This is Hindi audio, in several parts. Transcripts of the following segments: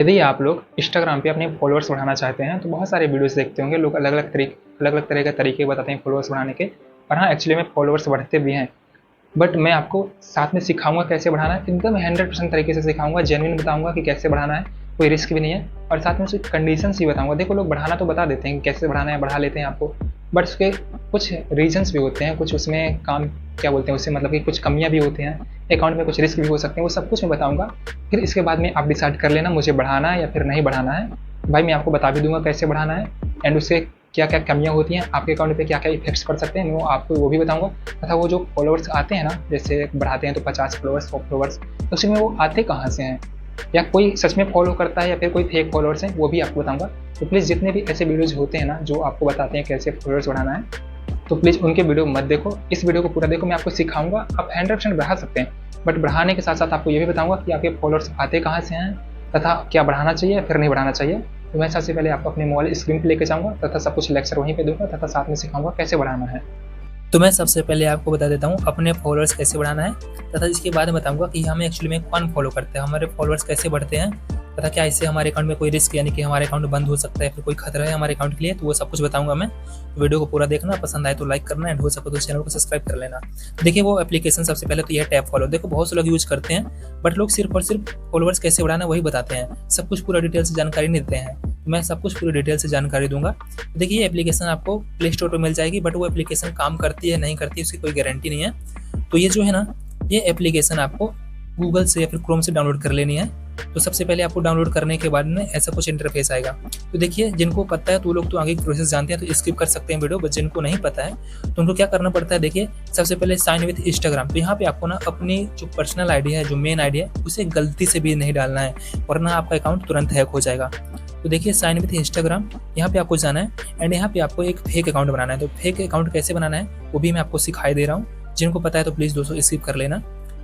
यदि आप लोग इंस्टाग्राम पे अपने फॉलोअर्स बढ़ाना चाहते हैं तो बहुत सारे वीडियोस देखते होंगे। लोग अलग अलग तरह के तरीके बताते हैं फॉलोअर्स बढ़ाने के। और हाँ, एक्चुअली में फॉलोअर्स बढ़ते भी हैं, बट मैं आपको साथ में सिखाऊंगा कैसे बढ़ाना है। एकदम 100% तरीके से सिखाऊंगा, जेन्युइन बताऊंगा कि कैसे बढ़ाना है, कोई रिस्क भी नहीं है। और साथ में उसकी कंडीशंस भी बताऊंगा। देखो, लोग बढ़ाना तो बता देते हैं कैसे बढ़ाना है, बढ़ा लेते हैं आपको, बट उसके कुछ रीजन्स भी होते हैं, कुछ उसमें काम क्या बोलते हैं उससे, मतलब कि कुछ कमियां भी होती हैं, अकाउंट में कुछ रिस्क भी हो सकते हैं। वो सब कुछ मैं बताऊंगा। फिर इसके बाद में आप डिसाइड कर लेना मुझे बढ़ाना है या फिर नहीं बढ़ाना है। भाई मैं आपको बता भी दूंगा कैसे बढ़ाना है, एंड उससे क्या क्या कमियां होती हैं, आपके अकाउंट पे क्या क्या इफेक्ट्स पड़ सकते हैं, वो आपको वो भी बताऊंगा। तथा वो जो फॉलोअर्स आते हैं ना, जैसे बढ़ाते हैं तो 50 फॉलोअर्स 100 फॉलोअर्स, तो उसमें वो आते कहाँ से हैं, या कोई सच में फॉलो करता है या फिर कोई फेक फॉलोअर्स हैं, वो भी आपको बताऊंगा। तो प्लीज़ जितने भी ऐसे वीडियोज़ होते हैं ना जो आपको बताते हैं कैसे फॉलोअर्स बढ़ाना है, तो प्लीज़ उनके वीडियो मत देखो, इस वीडियो को पूरा देखो। मैं आपको सिखाऊंगा, आप 100% बढ़ा सकते हैं, बट बढ़ाने के साथ साथ आपको ये भी बताऊंगा कि आपके फॉलोअर्स आते कहाँ से हैं, तथा क्या बढ़ाना चाहिए या फिर नहीं बढ़ाना चाहिए। तो मैं सबसे पहले आपको अपने मोबाइल स्क्रीन पे लेके जाऊंगा तथा सब कुछ लेक्चर वहीं पे दूंगा, तथा साथ में सिखाऊंगा कैसे बढ़ाना है। तो मैं सबसे पहले आपको बता देता हूँ अपने फॉलोअर्स कैसे बढ़ाना है, तथा इसके बाद बताऊंगा कि हमें एक्चुअली में कौन फॉलो करते हैं, हमारे फॉलोअर्स कैसे बढ़ते हैं, तथा क्या इससे हमारे अकाउंट में कोई रिस्क यानी कि हमारे अकाउंट बंद हो सकता है, फिर कोई खतरा है हमारे अकाउंट के लिए, तो वो सब कुछ बताऊंगा मैं। तो वीडियो को पूरा देखना, पसंद आए तो लाइक करना, एंड हो सके तो चैनल को सब्सक्राइब कर लेना। देखिए, वो एप्लीकेशन सबसे पहले तो यह टैप फॉलो, देखो बहुत से लोग यूज करते हैं, बट लोग सिर्फ और सिर्फ फॉलोअर्स कैसे बढ़ाना वही बताते हैं, सब कुछ पूरा डिटेल से जानकारी नहीं देते हैं। मैं सब कुछ पूरी डिटेल से जानकारी दूंगा। देखिए, ये एप्लीकेशन आपको प्ले स्टोर पर मिल जाएगी, बट वो एप्लीकेशन काम करती है नहीं करती उसकी कोई गारंटी नहीं है। तो ये जो है ना, ये एप्लीकेशन आपको गूगल से या फिर क्रोम से डाउनलोड कर लेनी है। तो सबसे पहले आपको डाउनलोड करने के बाद में ऐसा कुछ इंटरफेस आएगा। तो देखिए, जिनको पता है तो वो लोग तो आगे की प्रोसेस जानते हैं, तो स्किप कर सकते हैं वीडियो, बट जिनको नहीं पता है तो उनको क्या करना पड़ता है, देखिए सबसे पहले साइन विथ इंस्टाग्राम। तो यहाँ पे आपको ना अपनी जो पर्सनल आईडी है, जो मेन आईडी है, उसे गलती से भी नहीं डालना है, वरना आपका अकाउंट तुरंत हैक हो जाएगा। तो देखिए, साइन विथ इंस्टाग्राम यहाँ पे आपको जाना है, एंड यहाँ पे आपको एक फेक अकाउंट बनाना है। तो फेक अकाउंट कैसे बनाना है वो भी मैं आपको सिखाई दे रहा हूँ। जिनको पता है तो प्लीज़ दोस्तों स्किप कर लेना,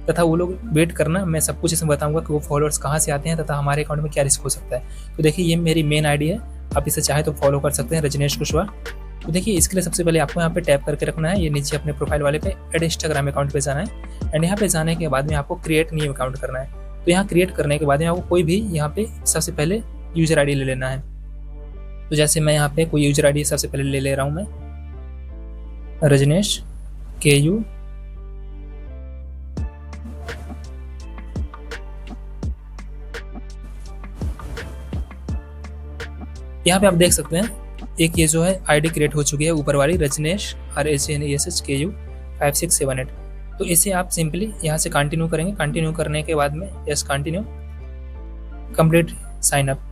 तथा वो लोग वेट करना। मैं सब कुछ इसमें बताऊंगा कि वो फॉलोअर्स कहाँ से आते हैं तथा हमारे अकाउंट में क्या रिस्क हो सकता है। तो देखिए, ये मेरी मेन आईडी है, आप इसे चाहे तो फॉलो कर सकते हैं, रजनीश कुशवाहा। तो देखिए, इसके लिए सबसे पहले आपको यहाँ पे टैप करके रखना है, ये नीचे अपने प्रोफाइल वाले पे एड इंस्टाग्राम अकाउंट पे जाना है, एंड यहाँ पे जाने के बाद में आपको क्रिएट न्यू अकाउंट करना है। तो यहाँ क्रिएट करने के बाद में आपको कोई भी यहाँ पे सबसे पहले यूजर आईडी ले लेना है। तो जैसे मैं यहाँ पे कोई यूजर आईडी सबसे पहले ले रहा हूँ, मैं रजनीश KU। यहाँ पे आप देख सकते हैं एक ये जो है आईडी क्रिएट हो चुकी है, ऊपर वाली रजनीश RAJNESH KU 5678। तो इसे आप सिंपली यहाँ से कंटिन्यू करेंगे। कंटिन्यू करने के बाद में yes continue, complete sign up.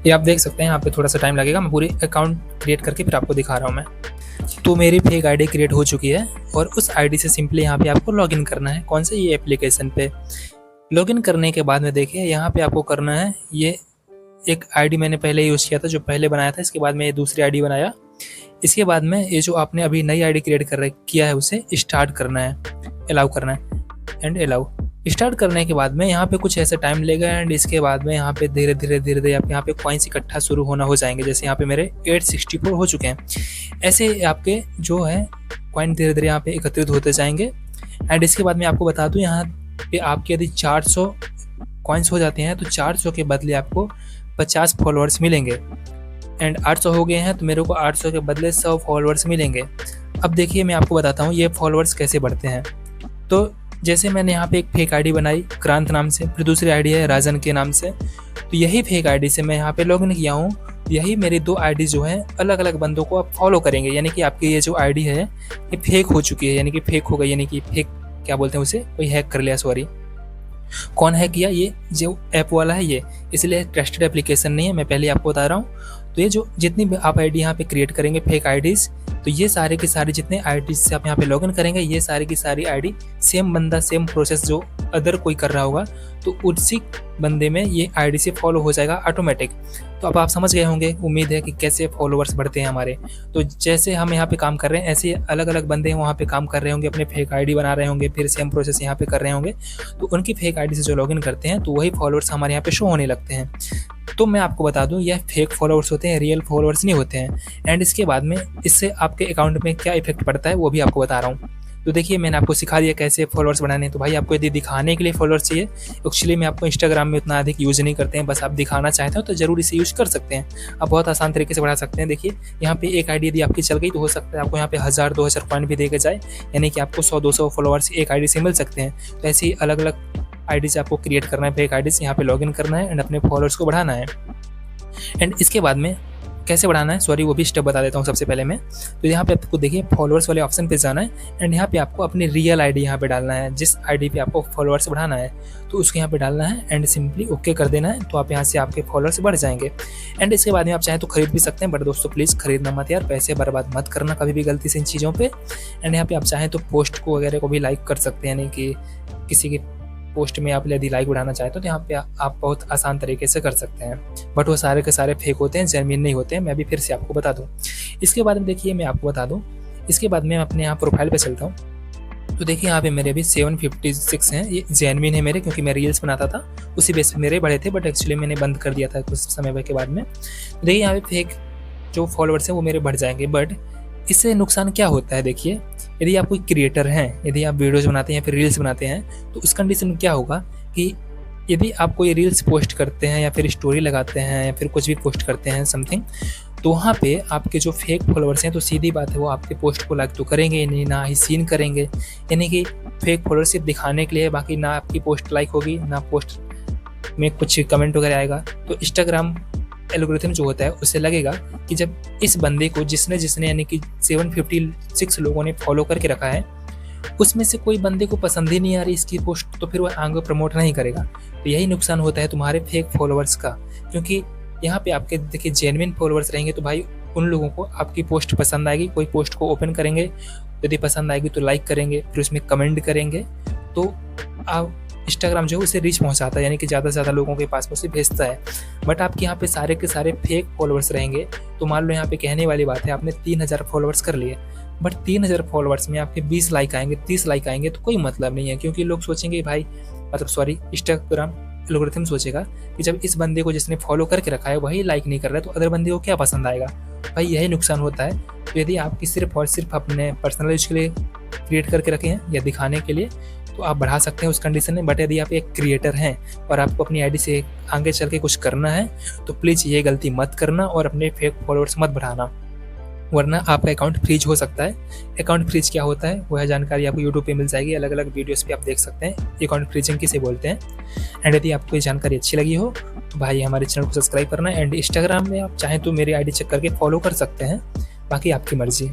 ये आप देख सकते हैं, यहाँ पे थोड़ा सा टाइम लगेगा, मैं पूरी अकाउंट क्रिएट करके फिर आपको दिखा रहा हूँ मैं। तो मेरी फेक आईडी क्रिएट हो चुकी है, और उस आईडी से सिंपली यहाँ पे आपको लॉगिन करना है। कौन से, ये एप्लीकेशन पे लॉगिन करने के बाद में देखिए यहाँ पे आपको करना है, ये एक आईडी मैंने पहले यूज़ किया था, जो पहले बनाया था, इसके बाद में ये दूसरी आईडी बनाया। इसके बाद में ये जो आपने अभी नई आईडी क्रिएट किया है उसे स्टार्ट करना है, अलाउ करना है, एंड अलाउ। स्टार्ट करने के बाद में यहाँ पे कुछ ऐसा टाइम लेगा, एंड इसके बाद में यहाँ पे धीरे धीरे आप यहाँ पे कॉइन्स इकट्ठा शुरू होना हो जाएंगे। जैसे यहाँ पे मेरे 864 हो चुके हैं, ऐसे आपके जो है कॉइन धीरे धीरे यहाँ पे एकत्रित होते जाएंगे। एंड इसके बाद मैं आपको बता दूँ, यहाँ पे आपके यदि 400 कॉइन्स हो जाते हैं तो 400 के बदले आपको 50 फॉलोअर्स मिलेंगे, एंड 800 हो गए हैं तो मेरे को 800 के बदले 100 फॉलोअर्स मिलेंगे। अब देखिए, मैं आपको बताता हूँ ये फॉलोअर्स कैसे बढ़ते हैं। तो जैसे मैंने यहाँ पे एक फेक आईडी बनाई क्रांत नाम से, फिर दूसरी आईडी है राजन के नाम से। तो यही फेक आईडी से मैं यहाँ पे लॉगिन किया हूँ। यही मेरी 2 आईडी जो है अलग अलग बंदों को आप फॉलो करेंगे, यानी कि आपकी ये जो आईडी है ये फेक हो चुकी है, यानी कि फेक हो गई, यानी कि फेक क्या बोलते हैं उसे, कोई हैक कर लिया, सॉरी। कौन हैक किया, ये जो ऐप वाला है ये, इसलिए ट्रस्टेड एप्लीकेशन नहीं है, मैं पहले आपको बता रहा हूँ। तो ये जो जितनी भी आप आईडी यहाँ पे क्रिएट करेंगे फेक आईडीज़, तो ये सारे की सारी जितने आईडीज से आप यहाँ पे लॉगिन करेंगे, ये सारी की सारी आईडी सेम बंदा, सेम प्रोसेस जो अदर कोई कर रहा होगा, तो उसी बंदे में ये आईडी से फॉलो हो जाएगा ऑटोमेटिक। तो अब आप समझ गए होंगे, उम्मीद है, कि कैसे फॉलोअर्स बढ़ते हैं हमारे। तो जैसे हम यहाँ पे काम कर रहे हैं, ऐसे अलग अलग बंदे वहाँ पे काम कर रहे होंगे, अपने फेक आईडी बना रहे होंगे, फिर सेम प्रोसेस यहाँ पे कर रहे होंगे। तो उनकी फेक आईडी से जो लॉगिन करते हैं तो वही फॉलोअर्स हमारे यहाँ पे शो होने लगते हैं। तो मैं आपको बता दूं, यह फेक फॉलोअर्स होते हैं, रियल फॉलोअर्स नहीं होते हैं। एंड इसके बाद में इससे आपके अकाउंट में क्या इफेक्ट पड़ता है वो भी आपको बता रहा हूँ। तो देखिए मैंने आपको सिखा दिया कैसे फॉलोअर्स बढ़ाने हैं। तो भाई आपको यदि दिखाने के लिए फॉलोअर्स चाहिए, एक्चुअली में आपको इंस्टाग्राम में उतना अधिक यूज़ नहीं करते हैं, बस आप दिखाना चाहते हो तो ज़रूर इसे यूज़ कर सकते हैं। आप बहुत आसान तरीके से बढ़ा सकते हैं। देखिए यहाँ पे एक आईडी यदि आपकी चल गई तो हो सकता है आपको यहाँ पे 1000-2000 कॉइन भी दे के जाए, यानी कि आपको 100-200 फॉलोअर्स एक आईडी से मिल सकते हैं। तो ऐसे ही अलग अलग आईडी से आपको क्रिएट करना है, फेक आईडी से यहाँ पे लॉगिन करना है एंड अपने फॉलोअर्स को बढ़ाना है। एंड इसके बाद में कैसे बढ़ाना है, सॉरी वो भी स्टेप बता देता हूँ सबसे पहले मैं। तो यहाँ पे आपको देखिए फॉलोअर्स वाले ऑप्शन पे जाना है एंड यहाँ पे आपको अपनी रियल आईडी यहाँ पे डालना है, जिस आईडी पे आपको फॉलोअर्स बढ़ाना है तो उसको यहाँ पे डालना है एंड सिंपली ओके कर देना है। तो आप यहाँ से आपके फॉलोअर्स बढ़ जाएंगे। एंड इसके बाद में आप चाहें तो खरीद भी सकते हैं, बट दोस्तों प्लीज़ खरीदना मत यार, पैसे बर्बाद मत करना कभी भी गलती से इन चीज़ों पर। एंड यहाँ पे आप चाहें तो पोस्ट को वगैरह को भी लाइक कर सकते हैं, यानी कि किसी की पोस्ट में आप यदि लाइक बढ़ाना चाहते हो तो यहाँ पे आप बहुत आसान तरीके से कर सकते हैं। बट वो सारे के सारे फेक होते हैं, जेन्युइन नहीं होते हैं, मैं भी फिर से आपको बता दूँ। इसके बाद में देखिए मैं आपको बता दूँ, इसके बाद में अपने यहाँ प्रोफाइल पे चलता हूँ। तो देखिए यहाँ पे मेरे अभी 756 हैं, ये जेन्युइन है मेरे, क्योंकि मैं रील्स बनाता था उसी बेस पे मेरे बढ़े थे, बट एक्चुअली मैंने बंद कर दिया था कुछ समय के बाद में। देखिए यहाँ पे फेक जो फॉलोअर्स हैं वो मेरे बढ़ जाएंगे। बट इससे नुकसान क्या होता है, देखिए यदि आप कोई क्रिएटर हैं, यदि आप वीडियोस बनाते हैं या फिर रील्स बनाते हैं, तो उस कंडीशन में क्या होगा कि यदि आप कोई रील्स पोस्ट करते हैं या फिर स्टोरी लगाते हैं या फिर कुछ भी पोस्ट करते हैं समथिंग, तो वहाँ पे आपके जो फेक फॉलोअर्स हैं तो सीधी बात है वो आपके पोस्ट को लाइक तो करेंगे नहीं, ना ही सीन करेंगे, यानी कि फेक फॉलोअर्स सिर्फ दिखाने के लिए, बाकी ना आपकी पोस्ट लाइक होगी ना पोस्ट में कुछ कमेंट वगैरह आएगा। तो इंस्टाग्राम एल्गोरिथम जो होता है उससे लगेगा कि जब इस बंदे को जिसने यानी कि 756 लोगों ने फॉलो करके रखा है, उसमें से कोई बंदे को पसंद ही नहीं आ रही इसकी पोस्ट, तो फिर वो आगे प्रमोट नहीं करेगा। तो यही नुकसान होता है तुम्हारे फेक फॉलोअर्स का, क्योंकि यहाँ पे आपके देखिए जेन्युइन फॉलोअर्स रहेंगे तो भाई उन लोगों को आपकी पोस्ट पसंद आएगी, कोई पोस्ट को ओपन करेंगे, यदि पसंद आएगी तो लाइक करेंगे, फिर उसमें कमेंट करेंगे, तो आप इंस्टाग्राम जो है उसे रीच पहुंचाता है, यानी कि ज़्यादा से ज़्यादा लोगों के पास उसे भेजता है। बट आपके यहाँ पे सारे के सारे फेक फॉलोअर्स रहेंगे, तो मान लो यहाँ पे कहने वाली बात है आपने 3000 फॉलोअर्स कर लिए, बट 3000 फॉलोअर्स में आपके 20 लाइक आएंगे, 30 लाइक आएंगे, तो कोई मतलब नहीं है, क्योंकि लोग सोचेंगे भाई इंस्टाग्राम एल्गोरिथम सोचेगा कि जब इस बंदे को जिसने फॉलो करके रखा है वही लाइक नहीं कर रहा है तो अदर बंदे को क्या पसंद आएगा। भाई यही नुकसान होता है। तो यदि आपकी सिर्फ और सिर्फ अपने पर्सनल यूज के लिए क्रिएट करके रखे हैं या दिखाने के लिए, तो आप बढ़ा सकते हैं उस कंडीशन में। बट यदि आप एक क्रिएटर हैं और आपको अपनी आईडी से आगे चल के कुछ करना है तो प्लीज़ ये गलती मत करना और अपने फेक फॉलोअर्स मत बढ़ाना, वरना आपका अकाउंट फ्रीज हो सकता है। अकाउंट फ्रीज क्या होता है वह जानकारी आपको यूट्यूब पे मिल जाएगी, अलग अलग वीडियोस पे आप देख सकते हैं अकाउंट फ्रीजिंग किसे बोलते हैं। एंड यदि आपको ये जानकारी अच्छी लगी हो तो भाई हमारे चैनल को सब्सक्राइब करना। एंड इंस्टाग्राम में आप चाहें तो मेरी आईडी चेक करके फॉलो कर सकते हैं, बाकी आपकी मर्जी।